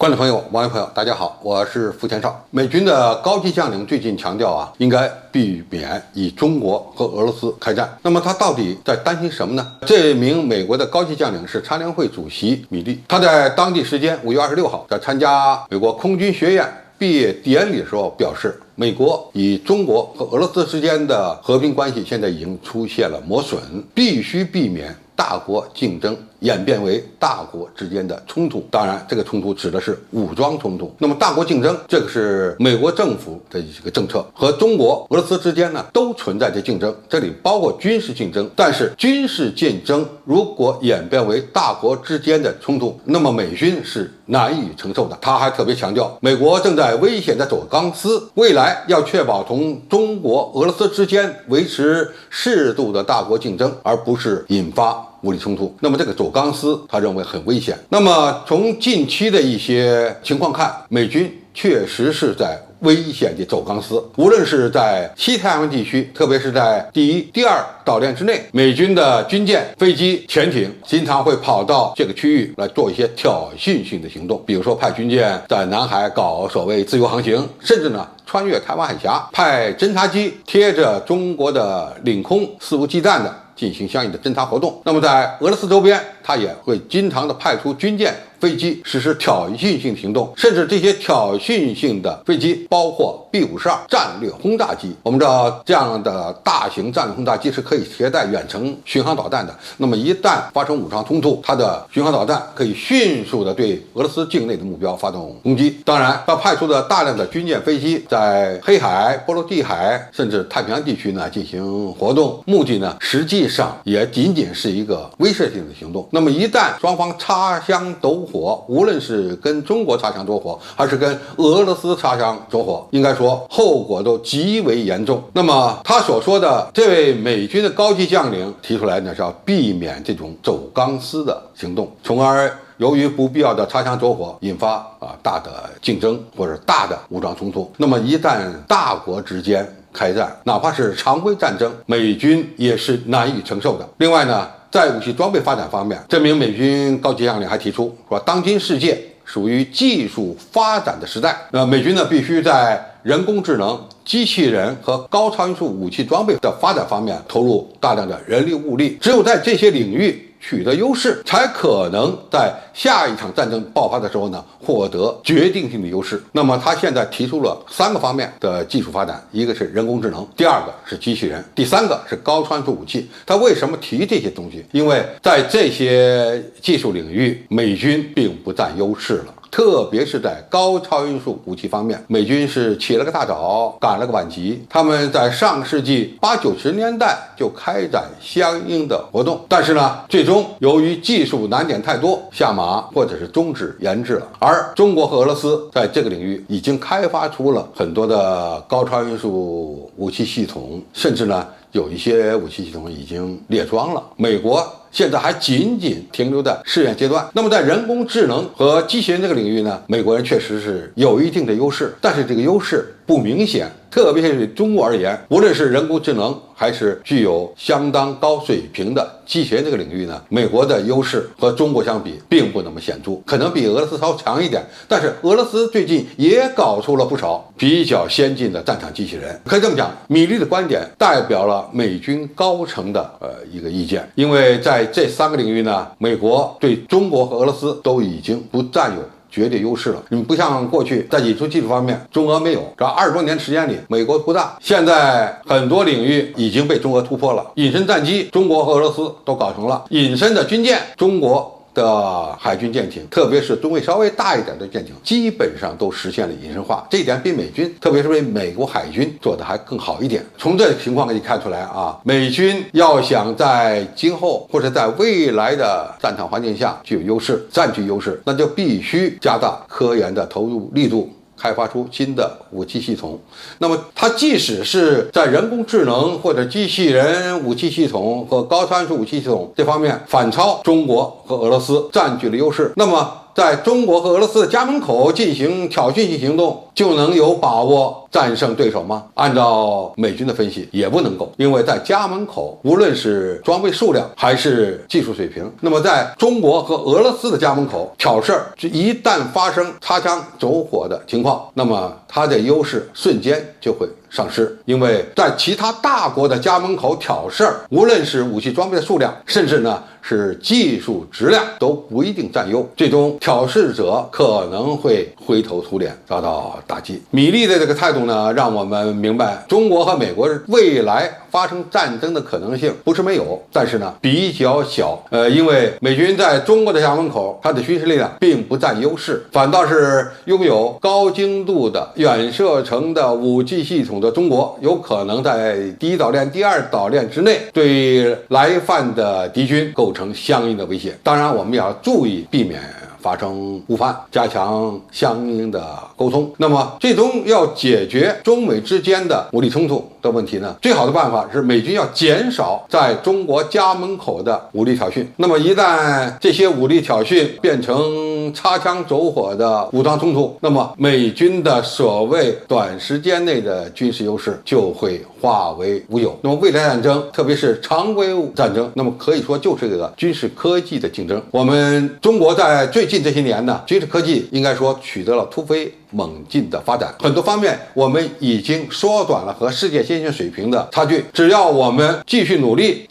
观众朋友、网友朋友，大家好，我是付前少。美军的高级将领最近强调应该避免与中国和俄罗斯开战。那么他到底在担心什么呢？这名美国的高级将领是参联会主席米利，他在当地时间5月26号在参加美国空军学院毕业典礼的时候表示，美国与中国和俄罗斯之间的和平关系现在已经出现了磨损，必须避免大国竞争演变为大国之间的冲突。当然，这个冲突指的是武装冲突。那么大国竞争，这个是美国政府的一个政策，和中国、俄罗斯之间呢都存在着竞争，这里包括军事竞争。但是军事竞争如果演变为大国之间的冲突，那么美军是难以承受的。他还特别强调，美国正在危险的走钢丝，未来要确保同中国、俄罗斯之间维持适度的大国竞争，而不是引发武力冲突。那么这个走钢丝，他认为很危险。那么从近期的一些情况看，美军确实是在危险地走钢丝。无论是在西太平洋地区，特别是在第一、第二岛链之内，美军的军舰、飞机、潜艇经常会跑到这个区域来做一些挑衅性的行动，比如说派军舰在南海搞所谓自由航行，甚至呢穿越台湾海峡，派侦察机贴着中国的领空肆无忌惮的进行相应的侦察活动。那么在俄罗斯周边，他也会经常的派出军舰、飞机实施挑衅性行动，甚至这些挑衅性的飞机包括 B-52战略轰炸机。我们知道，这样的大型战略轰炸机是可以携带远程巡航导弹的。那么一旦发生武装冲突，它的巡航导弹可以迅速的对俄罗斯境内的目标发动攻击。当然，他派出的大量的军舰、飞机在黑海、波罗的海甚至太平洋地区呢进行活动，目的呢实际上也仅仅是一个威慑性的行动。那么一旦双方擦枪走火，无论是跟中国擦枪走火，还是跟俄罗斯擦枪走火，应该说后果都极为严重。那么他所说的这位美军的高级将领提出来呢，是要避免这种走钢丝的行动，从而由于不必要的擦枪走火引发大的竞争或者大的武装冲突。那么一旦大国之间开战，哪怕是常规战争，美军也是难以承受的。另外呢，在武器装备发展方面，这名美军高级将领还提出说，当今世界属于技术发展的时代，美军呢必须在人工智能、机器人和高超音速武器装备的发展方面投入大量的人力物力，只有在这些领域取得优势，才可能在下一场战争爆发的时候呢获得决定性的优势。那么他现在提出了3个方面的技术发展，一个是人工智能，第2个是机器人，第3个是高穿速武器。他为什么提这些东西？因为在这些技术领域，美军并不占优势了。特别是在高超音速武器方面，美军是起了个大早，赶了个晚集。他们在上世纪80、90年代就开展相应的活动，但是呢，最终由于技术难点太多，下马或者是终止研制了。而中国和俄罗斯在这个领域已经开发出了很多的高超音速武器系统，甚至呢有一些武器系统已经列装了。美国现在还仅仅停留在试验阶段。那么在人工智能和机器人这个领域呢，美国人确实是有一定的优势，但是这个优势不明显。特别是对中国而言，无论是人工智能还是具有相当高水平的机器人这个领域呢，美国的优势和中国相比并不那么显著，可能比俄罗斯稍强一点。但是俄罗斯最近也搞出了不少比较先进的战场机器人。可以这么讲，米利的观点代表了美军高层的一个意见，因为在这3个领域呢，美国对中国和俄罗斯都已经不占有绝对优势了。你不像过去在引出技术方面，中俄没有，这20多年时间里，美国不大。现在很多领域已经被中俄突破了。隐身战机，中国和俄罗斯都搞成了；隐身的军舰，中国的海军舰艇，特别是吨位稍微大一点的舰艇，基本上都实现了隐身化。这一点比美军，特别是比美国海军做的还更好一点。从这个情况可以看出来美军要想在今后或者在未来的战场环境下具有优势、占据优势，那就必须加大科研的投入力度，开发出新的武器系统。那么它即使是在人工智能或者机器人武器系统和高参数武器系统这方面反超中国和俄罗斯，占据了优势，那么在中国和俄罗斯的家门口进行挑衅性行动，就能有把握战胜对手吗？按照美军的分析，也不能够，因为在家门口，无论是装备数量还是技术水平，那么在中国和俄罗斯的家门口挑事儿，一旦发生擦枪走火的情况，那么它的优势瞬间就会丧失，因为在其他大国的家门口挑事儿，无论是武器装备的数量，甚至呢是技术质量都不一定占优，最终挑事者可能会灰头土脸，遭到打击。米利的这个态度呢，让我们明白中国和美国未来发生战争的可能性不是没有，但是呢比较小。因为美军在中国的家门口，它的军事力量并不占优势，反倒是拥有高精度的远射程的武器系统的中国，有可能在第一岛链、第二岛链之内对来犯的敌军构成相应的威胁。当然，我们也要注意避免发生误判，加强相应的沟通。那么最终要解决中美之间的武力冲突的问题呢，最好的办法是美军要减少在中国家门口的武力挑衅。那么一旦这些武力挑衅变成擦枪走火的武装冲突，那么美军的所谓短时间内的军事优势就会化为乌有。那么未来战争，特别是常规战争，那么可以说就是这个军事科技的竞争。我们中国在最近这些年呢，军事科技应该说取得了突飞猛进的发展，很多方面我们已经缩短了和世界先进水平的差距。只要我们继续努力，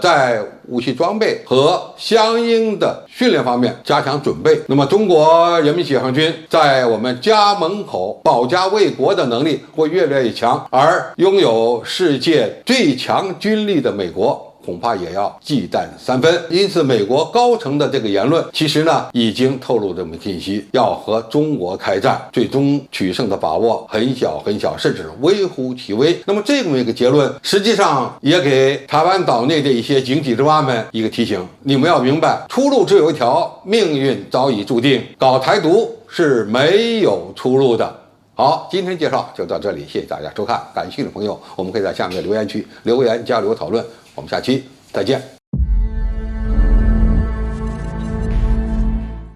在武器装备和相应的训练方面加强准备，那么中国人民解放军在我们家门口保家卫国的能力会越来越强，而拥有世界最强军力的美国恐怕也要忌惮3分。因此美国高层的这个言论其实呢已经透露这么信息，要和中国开战，最终取胜的把握很小很小，甚至微乎其微。那么这么一个结论实际上也给台湾岛内的一些井底之蛙们一个提醒，你们要明白，出路只有一条，命运早已注定，搞台独是没有出路的。好，今天介绍就到这里，谢谢大家收看，感兴趣的朋友我们可以在下面的留言区留言交流讨论，我们下期再见。